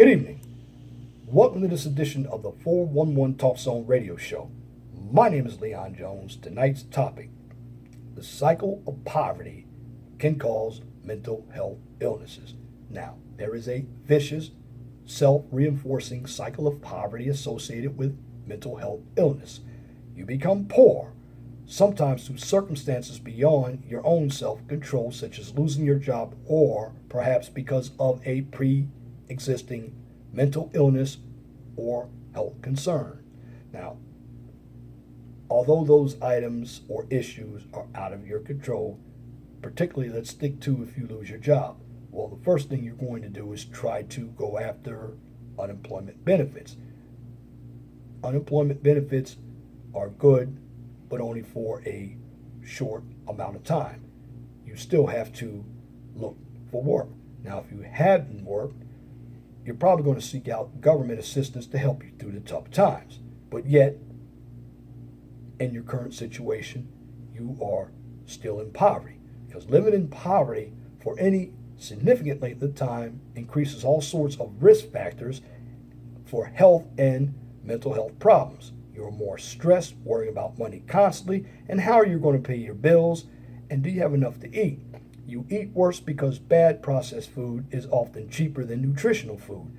Good evening. Welcome to this edition of the 411 Talk Zone radio show. My name is Leon Jones. Tonight's topic: the cycle of poverty can cause mental health illnesses. Now, there is a vicious, self-reinforcing cycle of poverty associated with mental health illness. You become poor, sometimes through circumstances beyond your own self-control, such as losing your job or perhaps because of a pre-existing mental illness or health concern. Now, although those items or issues are out of your control, particularly let's stick to if you lose your job. Well, the first thing you're going to do is try to go after unemployment benefits. Unemployment benefits are good, but only for a short amount of time. You still have to look for work. Now, if you haven't worked, you're probably going to seek out government assistance to help you through the tough times. But yet, in your current situation, you are still in poverty. Because living in poverty for any significant length of time increases all sorts of risk factors for health and mental health problems. You're more stressed, worrying about money constantly, and how are you going to pay your bills, and do you have enough to eat? You eat worse because bad processed food is often cheaper than nutritional food.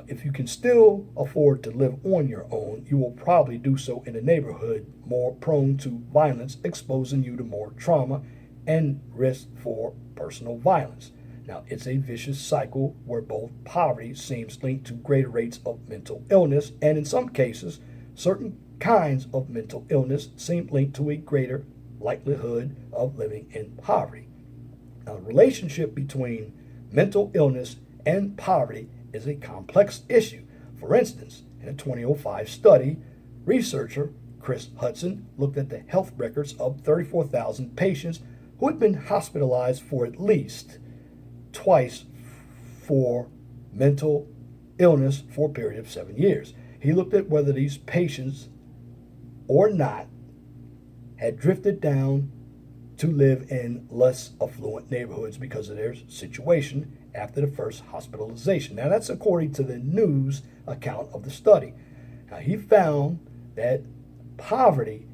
If you can still afford to live on your own, you will probably do so in a neighborhood more prone to violence, exposing you to more trauma and risk for personal violence. Now, it's a vicious cycle where both poverty seems linked to greater rates of mental illness, and in some cases, certain kinds of mental illness seem linked to a greater likelihood of living in poverty. Now, the relationship between mental illness and poverty is a complex issue. For instance, in a 2005 study, researcher Chris Hudson looked at the health records of 34,000 patients who had been hospitalized for at least twice for mental illness for a period of 7 years. He looked at whether these patients or not had drifted down to live in less affluent neighborhoods because of their situation after the first hospitalization. Now, that's according to the news account of the study. Now, he found that poverty,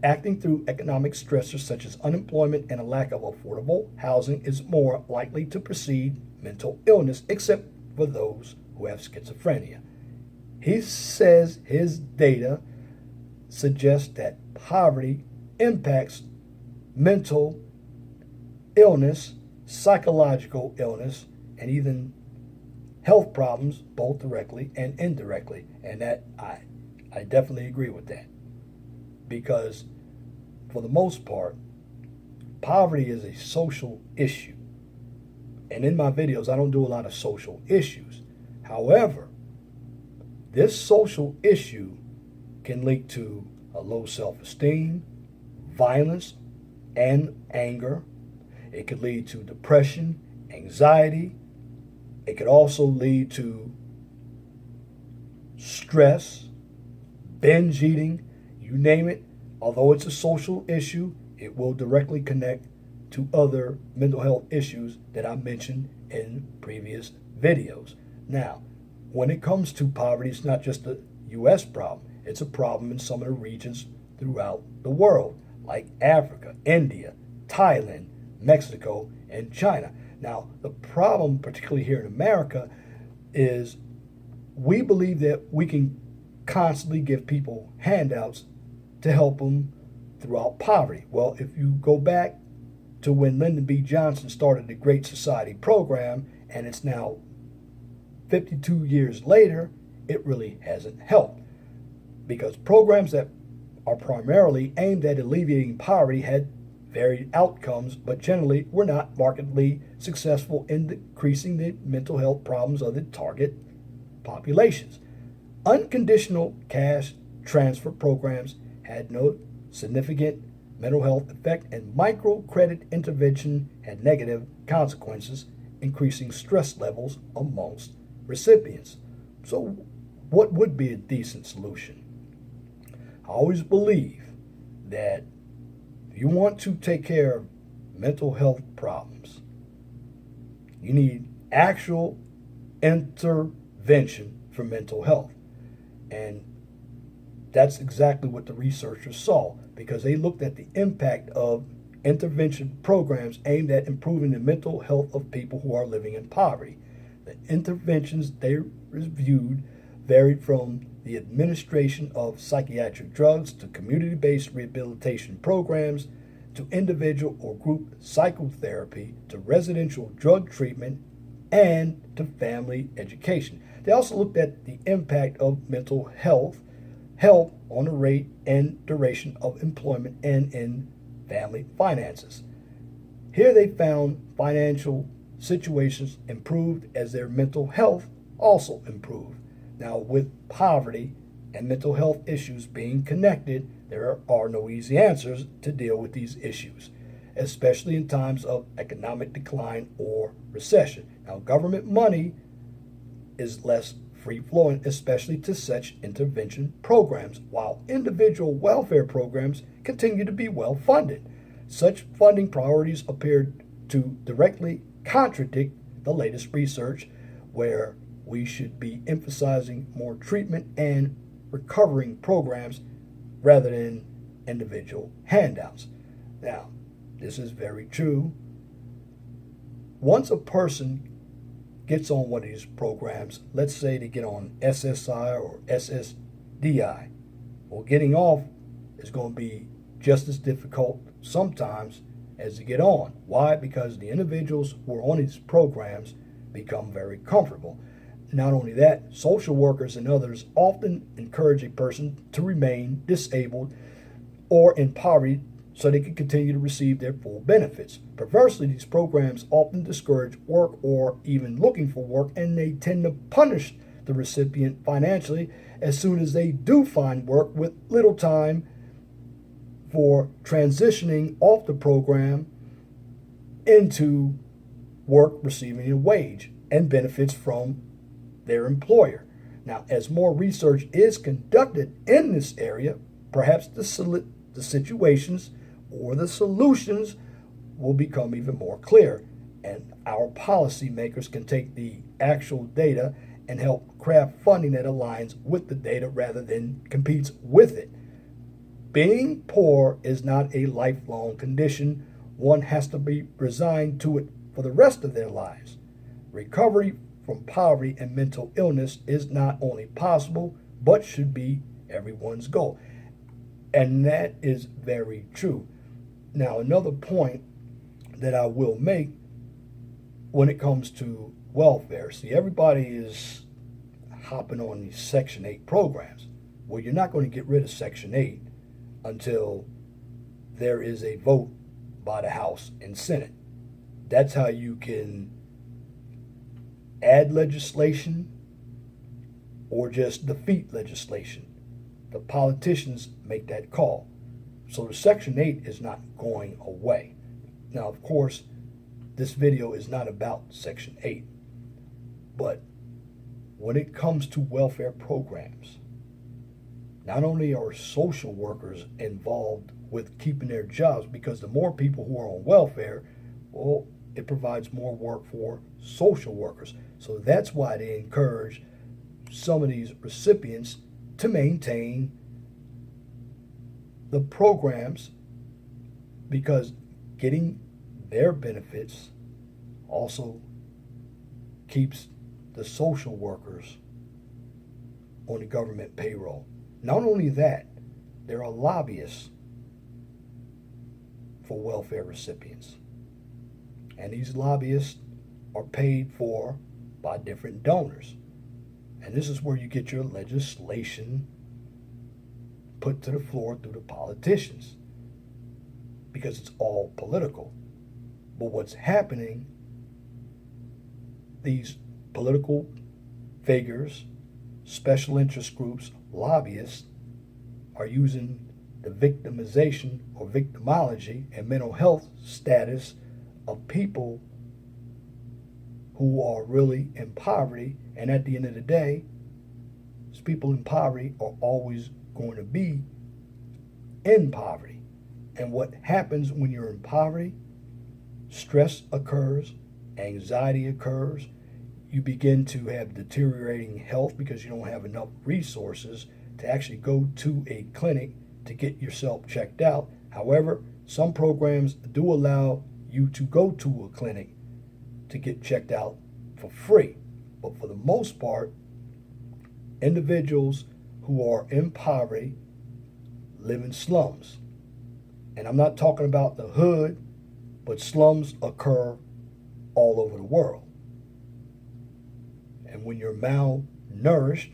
acting through economic stressors such as unemployment and a lack of affordable housing, is more likely to precede mental illness, except for those who have schizophrenia. He says his data suggests that poverty impacts mental illness, psychological illness, and even health problems, both directly and indirectly. And that I definitely agree with that. Because for the most part, poverty is a social issue. And in my videos, I don't do a lot of social issues. However, this social issue can lead to a low self-esteem, violence, and anger. It could lead to depression, anxiety. It could also lead to stress, binge eating, you name it. Although it's a social issue, it will directly connect to other mental health issues that I mentioned in previous videos. Now, when it comes to poverty, it's not just a U.S. problem. It's a problem in some of the regions throughout the world, like Africa, India, Thailand, Mexico, and China. Now, the problem, particularly here in America, is we believe that we can constantly give people handouts to help them throughout poverty. Well, if you go back to when Lyndon B. Johnson started the Great Society program, and it's now 52 years later, it really hasn't helped. Because programs that are primarily aimed at alleviating poverty had varied outcomes, but generally were not markedly successful in decreasing the mental health problems of the target populations. Unconditional cash transfer programs had no significant mental health effect, and microcredit intervention had negative consequences, increasing stress levels amongst recipients. So, what would be a decent solution? I always believe that if you want to take care of mental health problems, you need actual intervention intervention for mental health. And that's exactly what the researchers saw, because they looked at the impact of intervention programs aimed at improving the mental health of people who are living in poverty. The interventions they reviewed varied from the administration of psychiatric drugs to community-based rehabilitation programs to individual or group psychotherapy to residential drug treatment and to family education. They also looked at the impact of mental health on the rate and duration of employment and in family finances. Here they found financial situations improved as their mental health also improved. Now, with poverty and mental health issues being connected, there are no easy answers to deal with these issues, especially in times of economic decline or recession. Now, government money is less free flowing, especially to such intervention programs, while individual welfare programs continue to be well funded. Such funding priorities appear to directly contradict the latest research, where we should be emphasizing more treatment and recovering programs rather than individual handouts. Now, this is very true. Once a person gets on one of these programs, let's say they get on SSI or SSDI, well, getting off is going to be just as difficult sometimes as to get on. Why? Because the individuals who are on these programs become very comfortable. Not only that, social workers and others often encourage a person to remain disabled or in poverty so they can continue to receive their full benefits. Perversely, these programs often discourage work or even looking for work, and they tend to punish the recipient financially as soon as they do find work, with little time for transitioning off the program into work receiving a wage and benefits from their employer. Now, as more research is conducted in this area, perhaps the situations or the solutions will become even more clear, and our policymakers can take the actual data and help craft funding that aligns with the data rather than competes with it. Being poor is not a lifelong condition. One has to be resigned to it for the rest of their lives. Recovery from poverty and mental illness is not only possible, but should be everyone's goal. And that is very true. Now, another point that I will make when it comes to welfare, see, everybody is hopping on these Section 8 programs. Well, you're not going to get rid of Section 8 until there is a vote by the House and Senate. That's how you can add legislation or just defeat legislation. The politicians make that call. So the Section 8 is not going away. Now, of course, this video is not about Section 8, but when it comes to welfare programs, not only are social workers involved with keeping their jobs, because the more people who are on welfare, well, it provides more work for social workers. So that's why they encourage some of these recipients to maintain the programs, because getting their benefits also keeps the social workers on the government payroll. Not only that, there are lobbyists for welfare recipients. And these lobbyists are paid for by different donors. And this is where you get your legislation put to the floor through the politicians, because it's all political. But what's happening, these political figures, special interest groups, lobbyists, are using the victimization or victimology and mental health status of people who are really in poverty. And at the end of the day, these people in poverty are always going to be in poverty. And what happens when you're in poverty? Stress occurs, anxiety occurs, you begin to have deteriorating health because you don't have enough resources to actually go to a clinic to get yourself checked out. However, some programs do allow you to go to a clinic to get checked out for free. But for the most part, individuals who are in poverty live in slums. And I'm not talking about the hood, but slums occur all over the world. And when you're malnourished,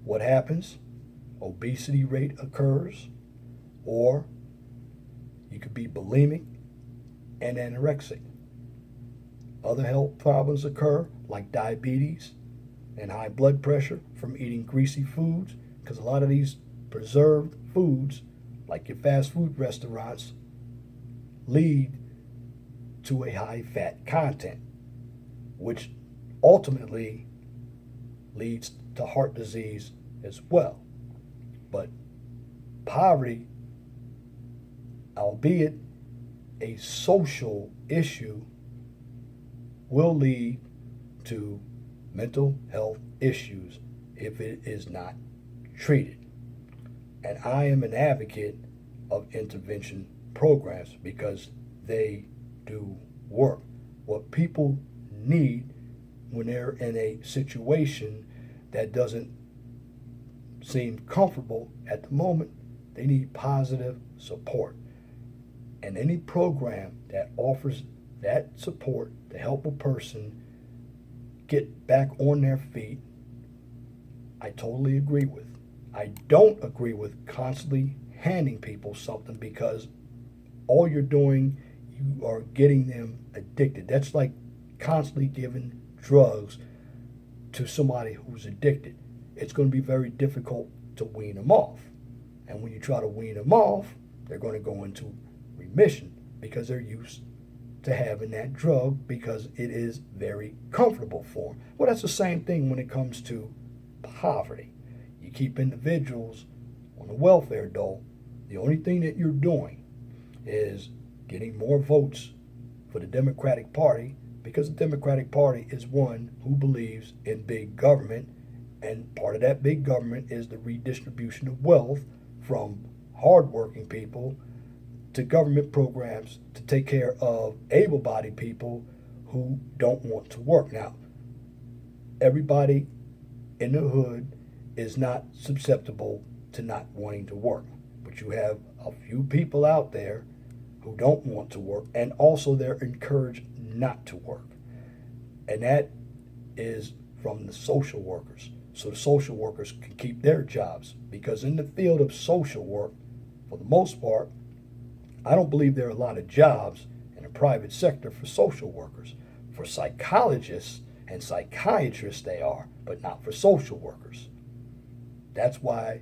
what happens? Obesity rate occurs, or you could be bulimic and anorexic. Other health problems occur like diabetes and high blood pressure from eating greasy foods, because a lot of these preserved foods, like your fast food restaurants, lead to a high fat content, which ultimately leads to heart disease as well. But poverty, albeit a social issue, will lead to mental health issues if it is not treated. And I am an advocate of intervention programs because they do work. What people need when they're in a situation that doesn't seem comfortable at the moment, they need positive support. And any program that offers that support to help a person get back on their feet, I totally agree with. I don't agree with constantly handing people something, because all you're doing, you are getting them addicted. That's like constantly giving drugs to somebody who's addicted. It's going to be very difficult to wean them off. And when you try to wean them off, they're going to go into remission because they're used to having that drug because it is very comfortable for them. Well, that's the same thing when it comes to poverty. You keep individuals on the welfare dole. The only thing that you're doing is getting more votes for the Democratic Party, because the Democratic Party is one who believes in big government, and part of that big government is the redistribution of wealth from hardworking people to government programs to take care of able-bodied people who don't want to work. Now, everybody in the hood is not susceptible to not wanting to work, but you have a few people out there who don't want to work, and also they're encouraged not to work. And that is from the social workers. So the social workers can keep their jobs, because in the field of social work, for the most part, I don't believe there are a lot of jobs in the private sector for social workers. For psychologists and psychiatrists they are, but not for social workers. That's why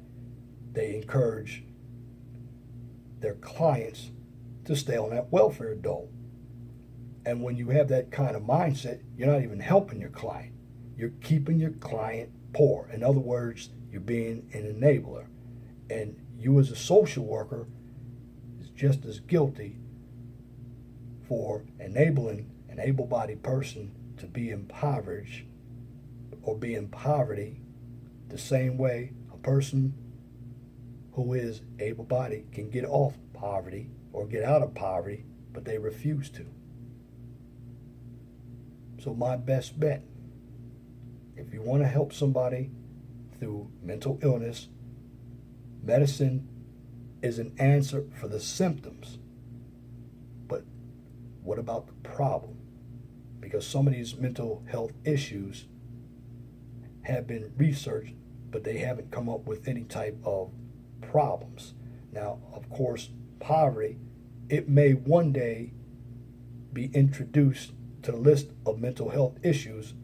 they encourage their clients to stay on that welfare dole. And when you have that kind of mindset, you're not even helping your client. You're keeping your client poor. In other words, you're being an enabler. And you as a social worker is just as guilty for enabling an able-bodied person to be impoverished or be in poverty the same way a person who is able-bodied can get off poverty or get out of poverty, but they refuse to. So my best bet, if you want to help somebody through mental illness, medicine is an answer for the symptoms. But what about the problem? Because some of these mental health issues have been researched, but they haven't come up with any type of problems. Now, of course, poverty, it may one day be introduced to the list of mental health issues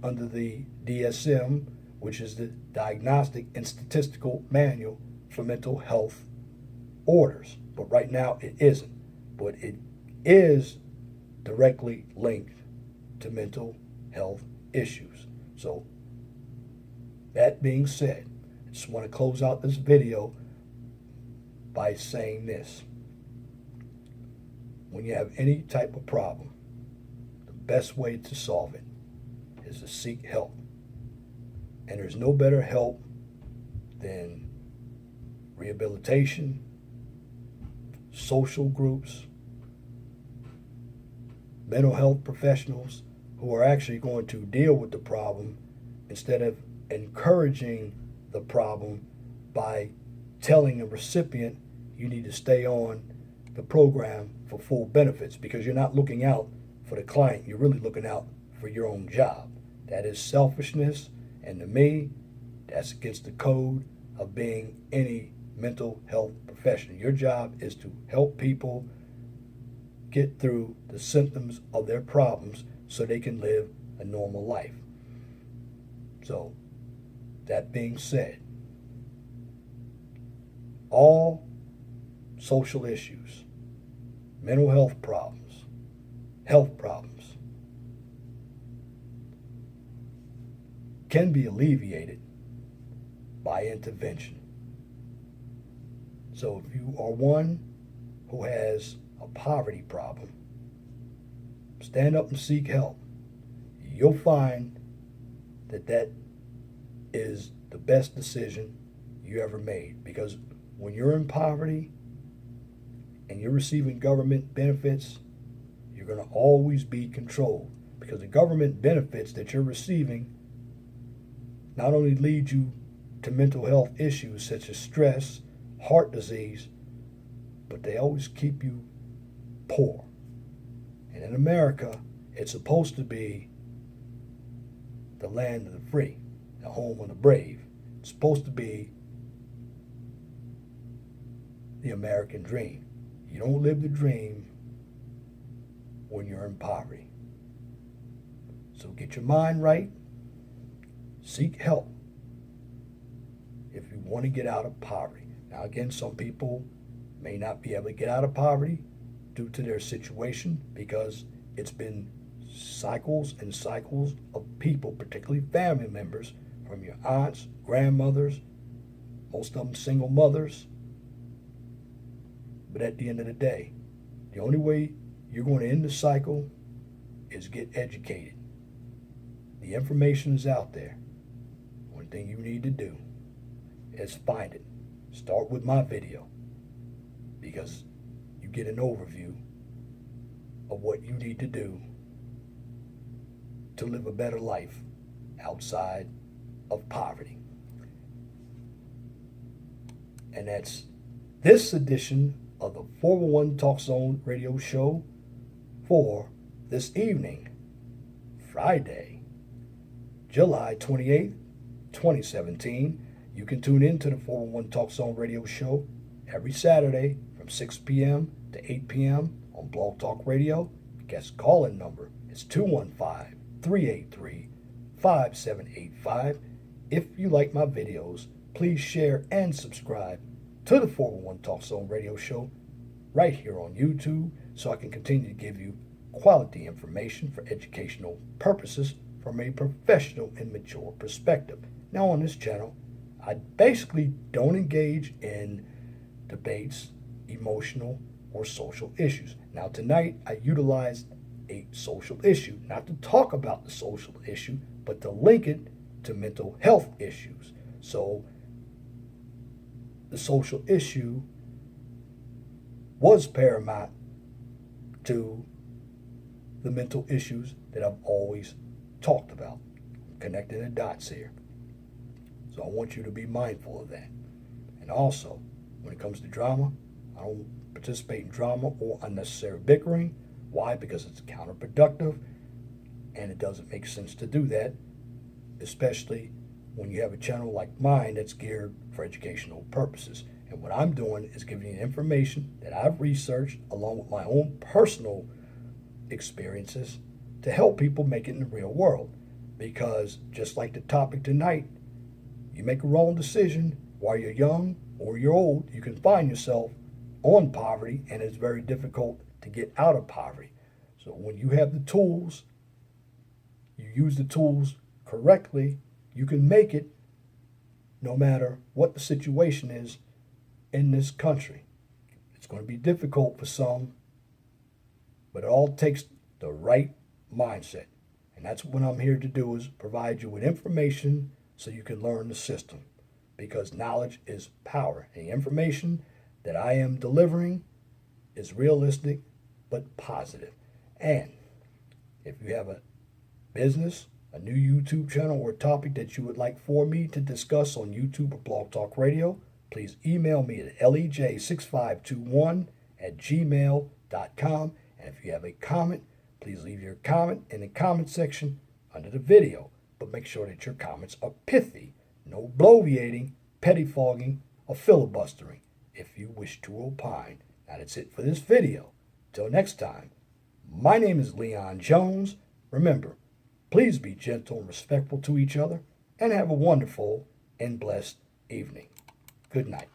under the DSM, which is the Diagnostic and Statistical Manual for Mental Health Orders. But right now it isn't. But it is directly linked to mental health issues. So that being said, I just want to close out this video by saying this. When you have any type of problem, the best way to solve it is to seek help. And there's no better help than rehabilitation, social groups, mental health professionals who are actually going to deal with the problem instead of encouraging the problem by telling a recipient you need to stay on the program for full benefits, because you're not looking out for the client, you're really looking out for your own job. That is selfishness, and to me, that's against the code of being any mental health professional. Your job is to help people get through the symptoms of their problems so they can live a normal life. So, that being said, all social issues, mental health problems, can be alleviated by intervention. So if you are one who has a poverty problem, stand up and seek help. You'll find that that is the best decision you ever made, because when you're in poverty and you're receiving government benefits, you're going to always be controlled, because the government benefits that you're receiving not only lead you to mental health issues such as stress, heart disease, but they always keep you poor. And in America, it's supposed to be the land of the free, the home of the brave. It's supposed to be the American dream. You don't live the dream when you're in poverty. So get your mind right. Seek help if you want to get out of poverty. Now again, some people may not be able to get out of poverty due to their situation, because it's been cycles and cycles of people, particularly family members, from your aunts, grandmothers, most of them single mothers. But at the end of the day, the only way you're going to end the cycle is get educated. The information is out there. One thing you need to do is find it. Start with my video, because you get an overview of what you need to do to live a better life outside of poverty. And that's this edition of the 411 Talk Zone radio show for this evening, Friday, July 28th, 2017. You can tune in to the 411 Talk Zone radio show every Saturday from 6 p.m. to 8 p.m. on Blog Talk Radio. Guest call-in number is 215-383-5785. If you like my videos, please share and subscribe to the 411 Talk Zone radio show right here on YouTube, so I can continue to give you quality information for educational purposes from a professional and mature perspective. Now on this channel, I basically don't engage in debates, emotional or social issues. Now tonight I utilized a social issue, not to talk about the social issue, but to link it to mental health issues. So the social issue was paramount to the mental issues that I've always talked about. Connecting the dots here. So I want you to be mindful of that. And also, when it comes to drama, I don't participate in drama or unnecessary bickering. Why? Because it's counterproductive, and it doesn't make sense to do that, especially when you have a channel like mine that's geared for educational purposes. And what I'm doing is giving you information that I've researched along with my own personal experiences to help people make it in the real world. Because just like the topic tonight, you make a wrong decision while you're young or you're old, you can find yourself on poverty, and it's very difficult to get out of poverty. So when you have the tools, you use the tools correctly, you can make it no matter what the situation is in this country. It's going to be difficult for some, but it all takes the right mindset. And that's what I'm here to do, is provide you with information so you can learn the system. Because knowledge is power. And the information that I am delivering is realistic but positive. And if you have a business, a new YouTube channel, or a topic that you would like for me to discuss on YouTube or Blog Talk Radio, please email me at lej6521@gmail.com. And if you have a comment, please leave your comment in the comment section under the video. But make sure that your comments are pithy. No bloviating, pettifogging, or filibustering if you wish to opine. Now that's it for this video. Till next time, my name is Leon Jones. Remember, please be gentle and respectful to each other, and have a wonderful and blessed evening. Good night.